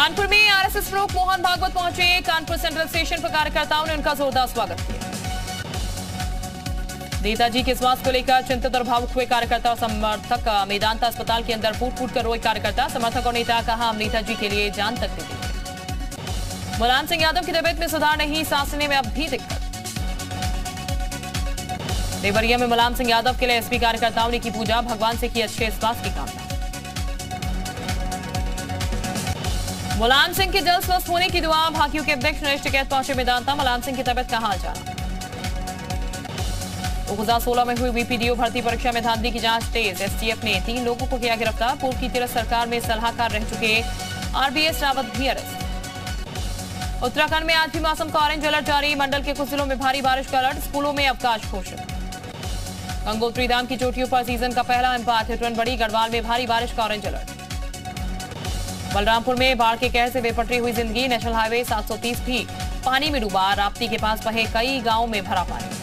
कानपुर में आरएसएस प्रमुख मोहन भागवत पहुंचे। कानपुर सेंट्रल स्टेशन पर कार्यकर्ताओं ने उनका जोरदार स्वागत किया। नेताजी के स्वास्थ्य को लेकर चिंतित और भावुक हुए कार्यकर्ता और समर्थक। मेदांता अस्पताल के अंदर फूट फूट कर रोए कार्यकर्ता। समर्थक और नेता कहा, हम नेताजी के लिए जान तक दे देंगे। मुलायम सिंह यादव की तबीयत में सुधार नहीं, सांस लेने में अब भी दिक्कत। देवरिया में मुलायम सिंह यादव के लिए एसपी कार्यकर्ताओं ने की पूजा। भगवान से की अच्छे स्वास्थ्य की कामना। मुलायम सिंह के जल्द स्वस्थ होने की दुआ। भाकियों के अध्यक्ष नरेश टिकैत पहुंचे मेदांता। मुलायम सिंह की तबीयत का हाल जाना। 2016 में हुई बीपीडीओ भर्ती परीक्षा में धांधली की जांच तेज। एसटीएफ ने 3 लोगों को किया गिरफ्तार। पूर्व की तीरथ सरकार में सलाहकार रह चुके आरबीएस रावत भी अरेस्ट। उत्तराखंड में आज भी मौसम का ऑरेंज अलर्ट जारी। मंडल के कुछ जिलों में भारी बारिश का अलर्ट। स्कूलों में अवकाश घोषित। गंगोत्री धाम की चोटियों पर सीजन का पहला हिमपात। हिटवन बड़ी। गढ़वाल में भारी बारिश का ऑरेंज अलर्ट। बलरामपुर में बाढ़ के कहर से बेपटरी हुई जिंदगी। नेशनल हाईवे 730 भी पानी में डूबा। राप्ती के पास बहे कई गांवों में भरा पानी।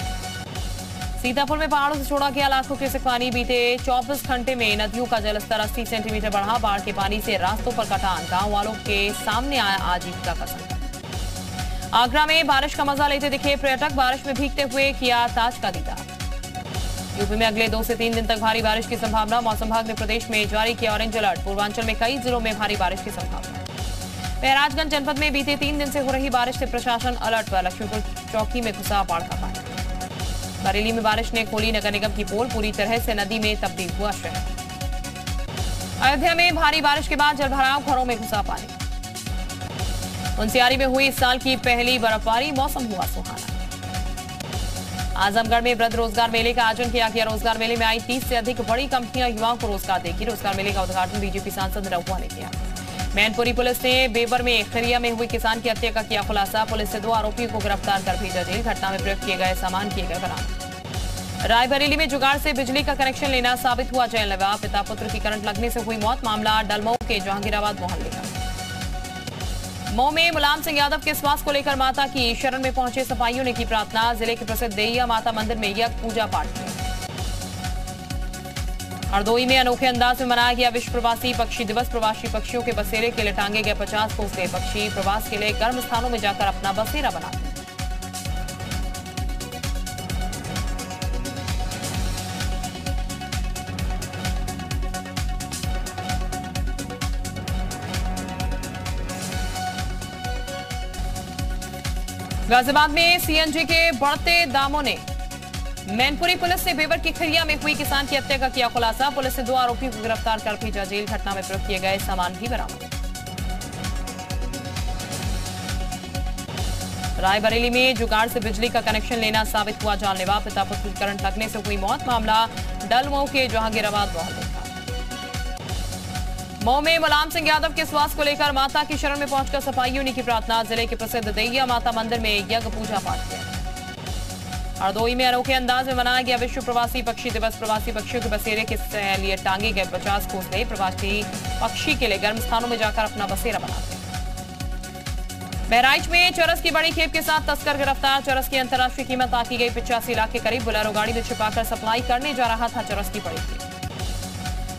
सीतापुर में पहाड़ों से छोड़ा गया लाखों क्यूसेक पानी। बीते 24 घंटे में नदियों का जलस्तर 80 सेंटीमीटर बढ़ा। बाढ़ के पानी से रास्तों पर कटान। गांव वालों के सामने आया आजीविका का संकट। आगरा में बारिश का मजा लेते दिखे पर्यटक। बारिश में भीगते हुए किया ताज का दीदार। यूपी में अगले 2 से 3 दिन तक भारी बारिश की संभावना। मौसम विभाग ने प्रदेश में जारी किया ऑरेंज अलर्ट। पूर्वांचल में कई जिलों में भारी बारिश की संभावना। महराजगंज जनपद में बीते 3 दिन से हो रही बारिश से प्रशासन अलर्ट पर। लक्ष्मीपुर चौकी में घुसा बाढ़ का पानी। बरेली में बारिश ने खोली नगर निगम की पोल। पूरी तरह से नदी में तब्दील हुआ शहर। अयोध्या में भारी बारिश के बाद जलभराव। घरों में घुसा पानी। मुंसियारी में हुई इस साल की पहली बर्फबारी। मौसम हुआ सुहाना। आजमगढ़ में वृद्ध रोजगार मेले का आयोजन किया गया। रोजगार मेले में आई 30 से अधिक बड़ी कंपनियां युवाओं को रोजगार देगी। रोजगार मेले का उद्घाटन बीजेपी सांसद रहुआ ने किया। मैनपुरी पुलिस ने बेवर में खरिया में हुई किसान की हत्या का किया खुलासा। पुलिस से 2 आरोपियों को गिरफ्तार कर भेजा जेल। घटना में प्रयोग किए गए सामान किए गए बरामद। रायबरेली में जुगाड़ से बिजली का कनेक्शन लेना साबित हुआ जानलेवा। पिता पुत्र की करंट लगने से हुई मौत। मामला डलमऊ के जहांगीराबाद मोहल्ले का। मऊ में मुलायम सिंह यादव के स्वास्थ्य को लेकर माता की शरण में पहुंचे सफाइयों ने की प्रार्थना। जिले के प्रसिद्ध देहिया माता मंदिर में यज्ञ पूजा पाठ किया। हरदोई में अनोखे अंदाज में मनाया गया विश्व प्रवासी पक्षी दिवस। प्रवासी पक्षियों के बसेरे के लिए टांगे गए 50 घोंसले। पक्षी प्रवास के लिए गर्म स्थानों में जाकर अपना बसेरा बनाते हैं। गाजियाबाद में सीएनजी के बढ़ते दामों ने मैनपुरी पुलिस ने बेवर की खरिया में हुई किसान की हत्या का किया खुलासा। पुलिस ने 2 आरोपियों को गिरफ्तार कर भेजा जेल। घटना में प्रयोग किए गए सामान भी बरामद। रायबरेली में जुगाड़ से बिजली का कनेक्शन लेना साबित हुआ जानलेवा। पिता पुत्र की करंट लगने से हुई मौत। मामला डलमऊ के जहांगीराबाद मोहल्ले का। मऊ में मुलायम सिंह यादव के स्वास्थ्य को लेकर माता की शरण में पहुंचकर सफाइयों ने की प्रार्थना। जिले के प्रसिद्ध देहिया माता मंदिर में यज्ञ पूजा पाठ किया। हरदोई में अनोखे अंदाज में मनाया गया विश्व प्रवासी पक्षी दिवस। प्रवासी पक्षियों के बसेरे के लिए टांगे गए 50 घोंसले। प्रवासी पक्षी के लिए गर्म स्थानों में जाकर अपना बसेरा बनाते हैं। बहराइच में चरस की बड़ी खेप के साथ तस्कर गिरफ्तार। चरस की अंतर्राष्ट्रीय कीमत आकी गई 85 लाख के करीब। बोलेरो गाड़ी में छिपाकर सप्लाई करने जा रहा था चरस की बड़ी खेप।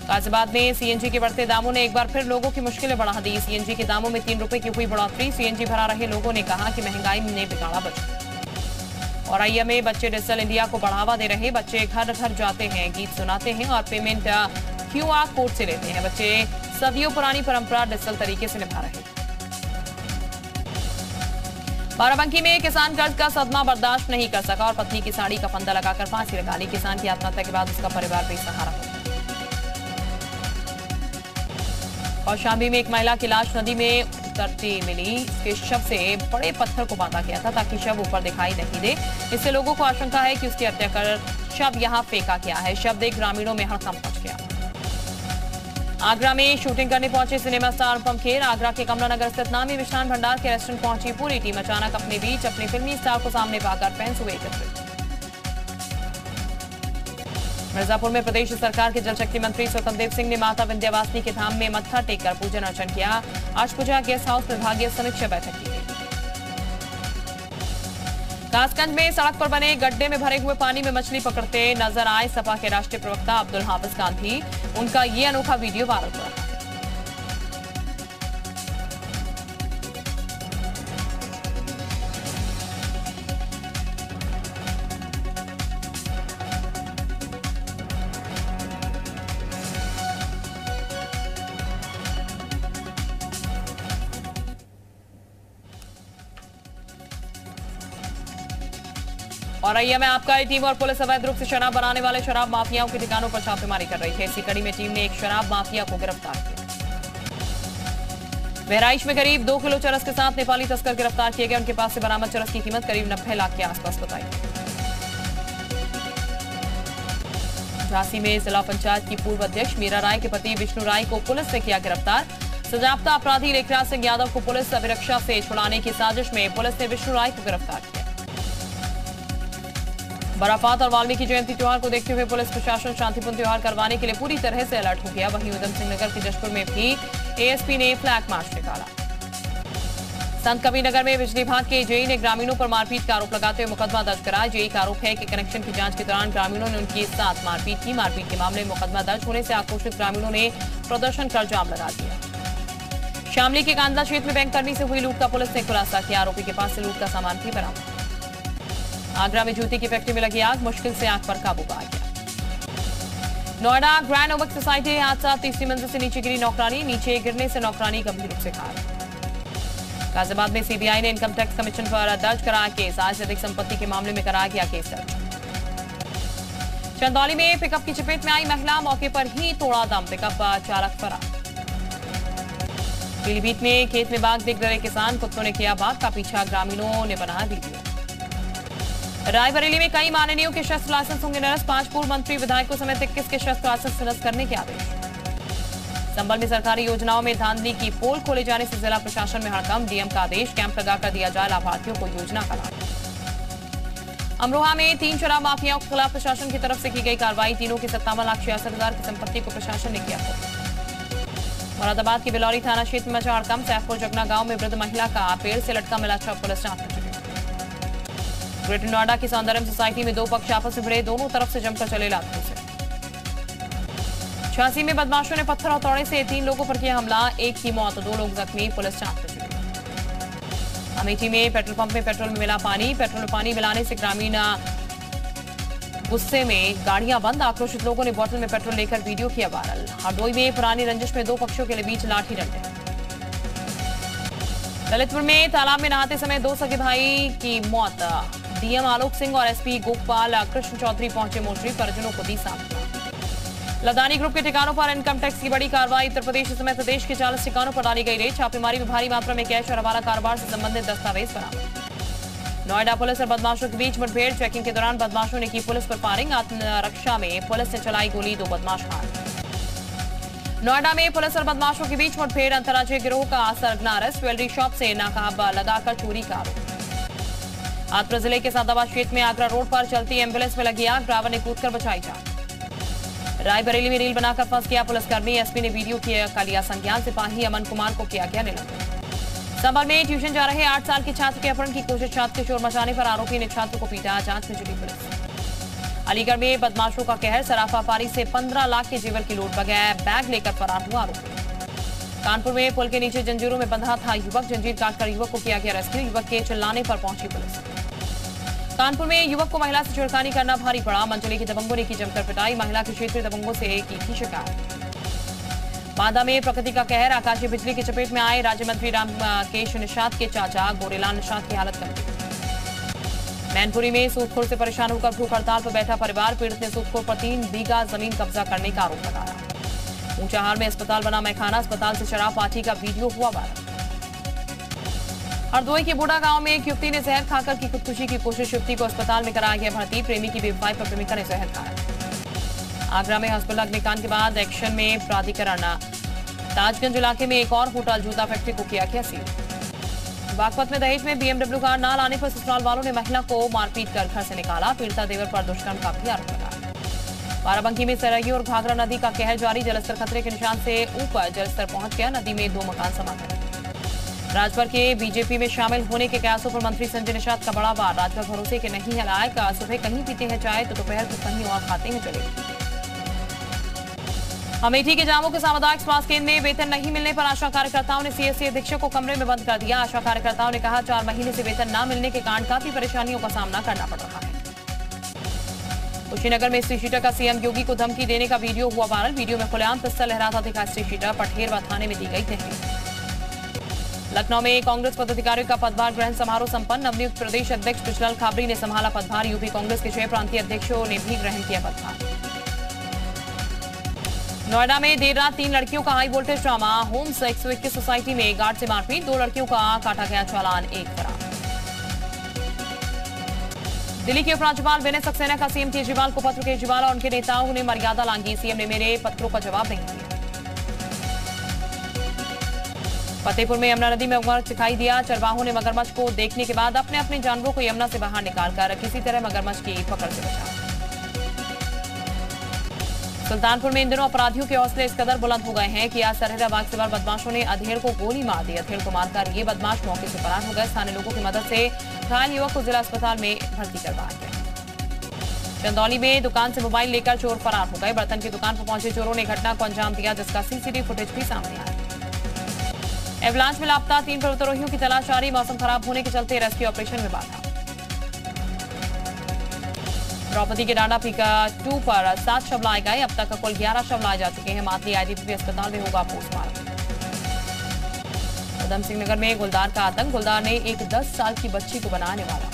गाजियाबाद में सीएनजी के बढ़ते दामों ने एक बार फिर लोगों की मुश्किलें बढ़ा दी। सीएनजी के दामों में 3 रुपए की हुई बढ़ोतरी। सीएनजी भरा रहे लोगों ने कहा कि महंगाई ने बिगाड़ा बजट। औरैया में बच्चे डिजिटल इंडिया को बढ़ावा दे रहे। बच्चे घर घर जाते हैं, गीत सुनाते हैं और पेमेंट क्यूआर कोड से लेते हैं। बच्चे सदियों पुरानी परंपरा डिजिटल तरीके से निभा रहे। बाराबंकी में किसान कर्ज का सदमा बर्दाश्त नहीं कर सका और पत्नी की साड़ी का फंदा लगाकर फांसी लगा ली। किसान की आत्महत्या के बाद उसका परिवार बेसहारा हो गया। और शामली में एक महिला की लाश नदी में उतरती मिली। इसके शव से बड़े पत्थर को बांधा गया था ताकि शव ऊपर दिखाई नहीं दे। इससे लोगों को आशंका है कि उसकी हत्या कर शव यहां फेंका गया है। शव देख ग्रामीणों में हड़कंप मच गया। आगरा में शूटिंग करने पहुंचे सिनेमा स्टार अनुपम खेर। आगरा के कमला नगर स्थित नामी मिष्ठान भंडार के रेस्टोरेंट पहुंची पूरी टीम। अचानक अपने बीच अपने फिल्मी स्टार को सामने पाकर फैंस हुए एकत्रित। मिर्जापुर में प्रदेश सरकार के जल शक्ति मंत्री स्वतंत्र देव सिंह ने माता विंध्यवासिनी के धाम में मत्था टेककर पूजन अर्चन किया। अष्टभुजा गेस्ट हाउस विभागीय समीक्षा बैठक की गई। कासगंज में सड़क पर बने गड्ढे में भरे हुए पानी में मछली पकड़ते नजर आए सपा के राष्ट्रीय प्रवक्ता अब्दुल हाफिज गांधी। उनका ये अनोखा वीडियो वायरल हो रहा है। औरैया में आबकारी टीम और पुलिस अवैध रूप से शराब बनाने वाले शराब माफियाओं के ठिकानों पर छापेमारी कर रही है। इसी कड़ी में टीम ने एक शराब माफिया को गिरफ्तार किया। बहराइच में करीब 2 किलो चरस के साथ नेपाली तस्कर गिरफ्तार किए गए। उनके पास से बरामद चरस की कीमत करीब 90 लाख के आसपास बताई। झांसी में जिला पंचायत की पूर्व अध्यक्ष मीरा राय के पति विष्णु राय को पुलिस ने किया गिरफ्तार। सजाप्ता अपराधी लेखराज सिंह यादव को पुलिस अभिरक्षा से छुड़ाने की साजिश में पुलिस ने विष्णु राय को गिरफ्तार किया। बराफात और वाल्मीकि जयंती त्योहार को देखते हुए पुलिस प्रशासन शांतिपूर्ण त्योहार करवाने के लिए पूरी तरह से अलर्ट हो गया। वहीं उधम सिंह नगर के जशपुर में भी एएसपी ने फ्लैग मार्च निकाला। संत कबीर नगर में बिजली विभाग के जेई ने ग्रामीणों पर मारपीट का आरोप लगाते हुए मुकदमा दर्ज कराया। जेई का आरोप है कि कनेक्शन की जांच के दौरान ग्रामीणों ने उनके साथ मारपीट की। मारपीट के मामले में मुकदमा दर्ज होने से आक्रोशित ग्रामीणों ने प्रदर्शन कर जाम लगा दिया। शामली के कांदला क्षेत्र में बैंक कर्मी से हुई लूट का पुलिस ने खुलासा किया। आरोपी के पास से लूट का सामान भी बरामद। आगरा में जूती की फैक्ट्री में लगी आग, मुश्किल से आग पर काबू पा गया। नोएडा ग्रैंड ओबक सोसाइटी हादसा, तीसरी मंजिल से नीचे गिरी नौकरानी। नीचे गिरने से नौकरानी गंभीर रूप से घायल। गाजियाबाद में सीबीआई ने इनकम टैक्स कमीशन पर दर्ज कराया केस। आज से अधिक संपत्ति के मामले में कराया गया केस दर्ज। चंदौली में पिकअप की चपेट में आई महिला, मौके पर ही तोड़ा दम, पिकअप चालक फरार। पीलीभीत में खेत में बाघ देख डरे किसान, कुत्तों ने किया बाघ का पीछा, ग्रामीणों ने बनाया वीडियो। रायबरेली में कई माननीयों के शस्त्र लाइसेंस होंगे निरस्त। 5 पूर्व मंत्री विधायकों समेत 21 के शस्त्र लाइसेंस निरस्त करने के आदेश। संबल में सरकारी योजनाओं में धांधली की पोल खोले जाने से जिला प्रशासन में हड़कंप। डीएम का आदेश, कैंप लगाकर दिया जाए लाभार्थियों को योजना का लाभ। अमरोहा में 3 शराब माफियाओं के खिलाफ प्रशासन की तरफ से की गई कार्रवाई। तीनों की 57,66,000 की संपत्ति को प्रशासन ने किया। मुरादाबाद के बिलौरी थाना क्षेत्र में मचा हड़कंप। सैफपुर जगना गांव में वृद्ध महिला का पेड़ से लटका मिला शव, पुलिस जांच में जुटी। ग्रेटर नोएडा की सौंदर्यम सोसाइटी में 2 पक्ष आपस में भिड़े, दोनों तरफ से जमकर चले लातों से। झांसी में बदमाशों ने पत्थर और हथौड़े से 3 लोगों पर किया हमला, 1 की मौत, 2 लोग जख्मी, पुलिस जांच में जुटी। अमेठी में पेट्रोल पंप में पेट्रोल में मिला पानी। पेट्रोल में पानी मिलाने से ग्रामीण गुस्से में गाड़ियां बंद, आक्रोशित लोगों ने बोतल में पेट्रोल लेकर वीडियो किया वायरल। हरदोई में पुरानी रंजिश में 2 पक्षों के बीच लाठी डंडे। ललितपुर में तालाब में नहाते समय 2 सगे भाई की मौत। डीएम आलोक सिंह और एसपी गोपाल कृष्ण चौधरी पहुंचे मोर्चे, परिजनों को दी सांत्वना। लदानी ग्रुप के ठिकानों पर इनकम टैक्स की बड़ी कार्रवाई। उत्तर प्रदेश समेत देश के 40 ठिकानों पर डाली गई रेड। छापेमारी में भारी मात्रा में कैश और हवाला कारोबार से संबंधित दस्तावेज बरामद। नोएडा पुलिस और बदमाशों के बीच मुठभेड़। चेकिंग के दौरान बदमाशों ने की पुलिस पर फायरिंग। आत्मरक्षा में पुलिस ने चलाई गोली, 2 बदमाश घायल। नोएडा में पुलिस और बदमाशों के बीच मुठभेड़। अंतर्राज्यीय गिरोह का सरगना अरेस्ट। ज्वेलरी शॉप से नाकाब लगाकर चोरी का आरोप। हाथरस जिले के सादाबाद क्षेत्र में आगरा रोड पर चलती एम्बुलेंस में लगी आग, ड्राइवर ने कूदकर बचाई जान। रायबरेली में रील बनाकर फंस गया पुलिसकर्मी। एसपी ने वीडियो का लिया संज्ञान। सिपाही अमन कुमार को किया गया निलंबित। संभल में ट्यूशन जा रहे 8 साल के छात्र के अपहरण की कोशिश। छात्र के शोर मचाने पर आरोपी ने छात्र को पीटा, जांच में जुटी पुलिस। अलीगढ़ में बदमाशों का कहर। सराफा पारी से 15 लाख के जेवर की लूट, बगैर बैग लेकर फरार हुआ आरोपी। कानपुर में पुल के नीचे जंजीरों में बंधा था युवक, जंजीर काटकर युवक को किया गया रेस्क्यू। युवक के चिल्लाने पर पहुंची पुलिस। कानपुर में युवक को महिला से छेड़खानी करना भारी पड़ा। मंचली के दबंगों ने की जमकर पिटाई। महिला के क्षेत्रीय दबंगों से की थी शिकायत। बांदा में प्रकृति का कहर। आकाशीय बिजली की चपेट में आए राज्य मंत्री रामकेश निषाद के चाचा गोरेलाल निषाद की हालत गंभीर। मैनपुरी में सूदखोर से परेशान होकर भूख हड़ताल पर बैठा परिवार। पीड़ित ने सूदखोर पर 3 बीघा जमीन कब्जा करने का आरोप लगाया। ऊंचाहार में अस्पताल बना मैखाना। अस्पताल से शराब पार्टी का वीडियो हुआ वायरल। हरदोई के बूढ़ा गांव में एक युवती ने जहर खाकर की खुदकुशी की कोशिश। युवती को अस्पताल में कराया गया भर्ती। प्रेमी की बेवफाई पर प्रेमिका ने जहर खाया। आगरा में हॉस्पिटल अग्निकांड के बाद एक्शन में प्राधिकरण। ताजगंज इलाके में एक और होटल जूता फैक्ट्री को किया गया सील। बागपत में दहेज में बीएमडब्ल्यू कार न लाने पर ससुराल वालों ने महिला को मारपीट कर घर से निकाला। पीड़िता देवर पर दुष्कर्म का भी आरोप लगाया। बाराबंकी में सरयू और घाघरा नदी का कहर जारी। जलस्तर खतरे के निशान से ऊपर जलस्तर पहुंच गया। नदी में 2 मकान समा गए। राजभर के बीजेपी में शामिल होने के कयासों पर मंत्री संजय निषाद का बड़ा वार। राजभर भरोसे के नहीं है लायक। सुबह कहीं पीते हैं चाय तो दोपहर को कहीं और खाते हैं जलेबी। अमेठी के जामों के सामुदायिक स्वास्थ्य केंद्र में वेतन नहीं मिलने पर आशा कार्यकर्ताओं ने सीएससी अधीक्षक को कमरे में बंद कर दिया। आशा कार्यकर्ताओं ने कहा 4 महीने से वेतन न मिलने के कारण काफी परेशानियों का सामना करना पड़ रहा है। कुशीनगर में स्त्री शीटर का सीएम योगी को धमकी देने का वीडियो हुआ वायरल। वीडियो में खुलेआम पिस्टल लहराता दिखा स्त्री शीटर। पठेरवा थाने में दी गई तहरीर। लखनऊ में कांग्रेस पदाधिकारियों का पदभार ग्रहण समारोह संपन्न। नवनियुक्त प्रदेश अध्यक्ष बिजलाल खाबरी ने संभाला पदभार। यूपी कांग्रेस के 6 प्रांतीय अध्यक्षों ने भी ग्रहण किया पदभार। नोएडा में देर रात 3 लड़कियों का high voltage drama. Homes 121 society में गार्ड से मारपीट, 2 लड़कियों का काटा गया चालान, 1 फरार। दिल्ली के उपराज्यपाल विनय सक्सेना का सीएम केजरीवाल को पत्र। केजरीवाल और उनके नेताओं ने मर्यादा लांघी, सीएम ने मेरे पत्रों का जवाब नहीं दिया। फतेहपुर में यमुना नदी में मगरमच्छ दिखाई दिया। चरवाहों ने मगरमच्छ को देखने के बाद अपने अपने जानवरों को यमुना से बाहर निकालकर किसी तरह मगरमच्छ की पकड़ से बचा। सुल्तानपुर में इन दिनों अपराधियों के हौसले इस कदर बुलंद हो गए हैं कि आज सरहरा बाग सवार बदमाशों ने अधेड़ को गोली मार दी। अधेड़ को मारकर ये बदमाश मौके से फरार हो गए। स्थानीय लोगों की मदद से घायल युवक को जिला अस्पताल में भर्ती करवाया गया। चंदौली में दुकान से मोबाइल लेकर चोर फरार हो गए। बर्तन की दुकान पर पहुंचे चोरों ने घटना को अंजाम दिया, जिसका सीसीटीवी फुटेज भी सामने आया। एवलांच में लापता 3 पर्वतारोहियों की तलाश जारी। मौसम खराब होने के चलते रेस्क्यू ऑपरेशन में बाधा। द्रौपदी के डांडा पीका 2 पर 7 शव लाए गए। अब तक कुल 11 शव लाए जा चुके हैं। मातली आईडीपी अस्पताल में होगा पोस्टमार्टम। उधम सिंह नगर में गुलदार का आतंक। गुलदार ने एक 10 साल की बच्ची को बनाने वाला।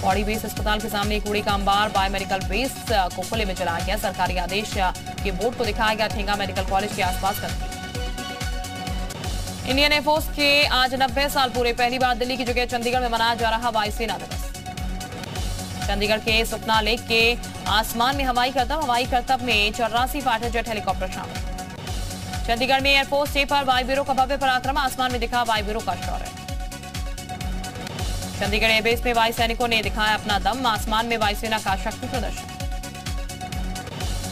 पौड़ी बेस अस्पताल के सामने कूड़े का अंबार। बायोमेडिकल वेस्ट को खुले में चलाया गया। सरकारी आदेश के बोर्ड को दिखाया गया ठेंगा मेडिकल कॉलेज के आसपास कर। इंडियन एयरफोर्स के आज 90 साल पूरे। पहली बार दिल्ली की जगह चंडीगढ़ में मनाया जा रहा वायुसेना दिवस। चंडीगढ़ के सुपना लेक के आसमान में हवाई करतब में 84 फाइटर जेट हेलीकॉप्टर शामिल। चंडीगढ़ में एयरफोर्स डे पर वायु ब्यूरो का भव्य पराक्रम। आसमान में दिखा वायु ब्यूरो का शौर्य। चंडीगढ़ एयरबेस में वायु सैनिकों ने दिखाया अपना दम। आसमान में वायुसेना का शक्ति प्रदर्शन।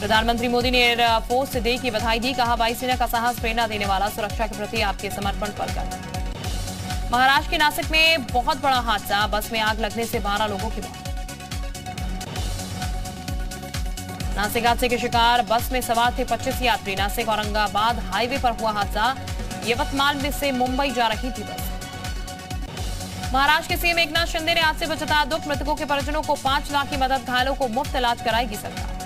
प्रधानमंत्री मोदी ने एयरफोर्स डे की बधाई दी। कहा वायुसेना का साहस प्रेरणा देने वाला, सुरक्षा के प्रति आपके समर्पण पर गर्व। महाराष्ट्र के नासिक में बहुत बड़ा हादसा। बस में आग लगने से 12 लोगों की मौत। नासिक हादसे के शिकार बस में सवार थे 25 यात्री। नासिक औरंगाबाद हाईवे पर हुआ हादसा। यवतमाल में से मुंबई जा रही थी बस। महाराष्ट्र के सीएम एकनाथ शिंदे ने हादसे पर जताया दुख। मृतकों के परिजनों को 5 लाख की मदद। घायलों को मुफ्त इलाज कराएगी सरकार।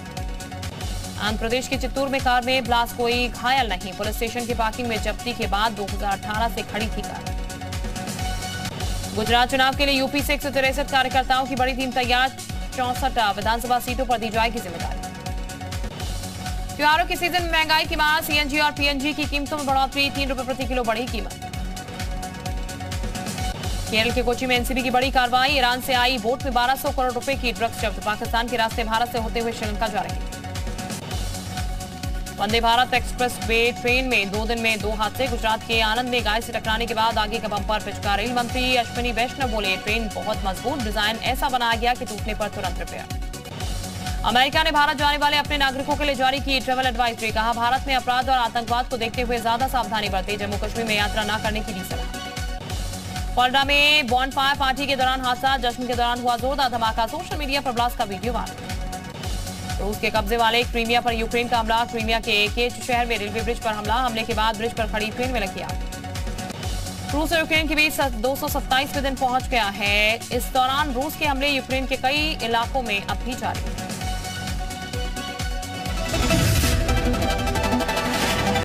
आंध्र प्रदेश के चित्तूर में कार में ब्लास्ट, कोई घायल नहीं। पुलिस स्टेशन की पार्किंग में जब्ती के बाद 2018 से खड़ी थी कार। गुजरात चुनाव के लिए यूपी से 163 कार्यकर्ताओं की बड़ी टीम तैयार। 64 विधानसभा सीटों पर दी जाएगी जिम्मेदारी। त्योहारों के सीजन में महंगाई की मार। सीएनजी और पीएनजी की कीमतों में बढ़ोतरी। 3 रुपए प्रति किलो बढ़ी कीमत। केरल के कोची में एनसीबी की बड़ी कार्रवाई। ईरान से आई बोट में 1200 करोड़ रुपए की ड्रग्स जब्त। पाकिस्तान के रास्ते भारत से होते हुए श्रीलंका जा रही। Vande Bharat express way train में 2 दिन में 2 हादसे। गुजरात के आनंद में गाय से टकराने के बाद आगे का बम्पर पिचका। रेल मंत्री अश्विनी वैष्णव बोले ट्रेन बहुत मजबूत, डिजाइन ऐसा बनाया गया कि टूटने पर तुरंत रिपेयर। अमेरिका ने भारत जाने वाले अपने नागरिकों के लिए जारी की ट्रैवल एडवाइजरी। कहा भारत में अपराध और आतंकवाद को देखते हुए ज्यादा सावधानी बरते। जम्मू कश्मीर में यात्रा न करने की दी सलाह। फ्लोरिडा में बॉनफायर पार्टी के दौरान हादसा। जश्न के दौरान हुआ जोरदार धमाका। सोशल मीडिया पर ब्लास्ट का वीडियो वायरल। रूस के कब्जे वाले क्रीमिया पर यूक्रेन का हमला। क्रीमिया के केच शहर में रेलवे ब्रिज पर हमला। हमले के बाद ब्रिज पर खड़ी ट्रेन में लगी आग। रूस और यूक्रेन के बीच 227वें दिन पहुंच गया है। इस दौरान रूस के हमले यूक्रेन के कई इलाकों में अब भी जारी हैं।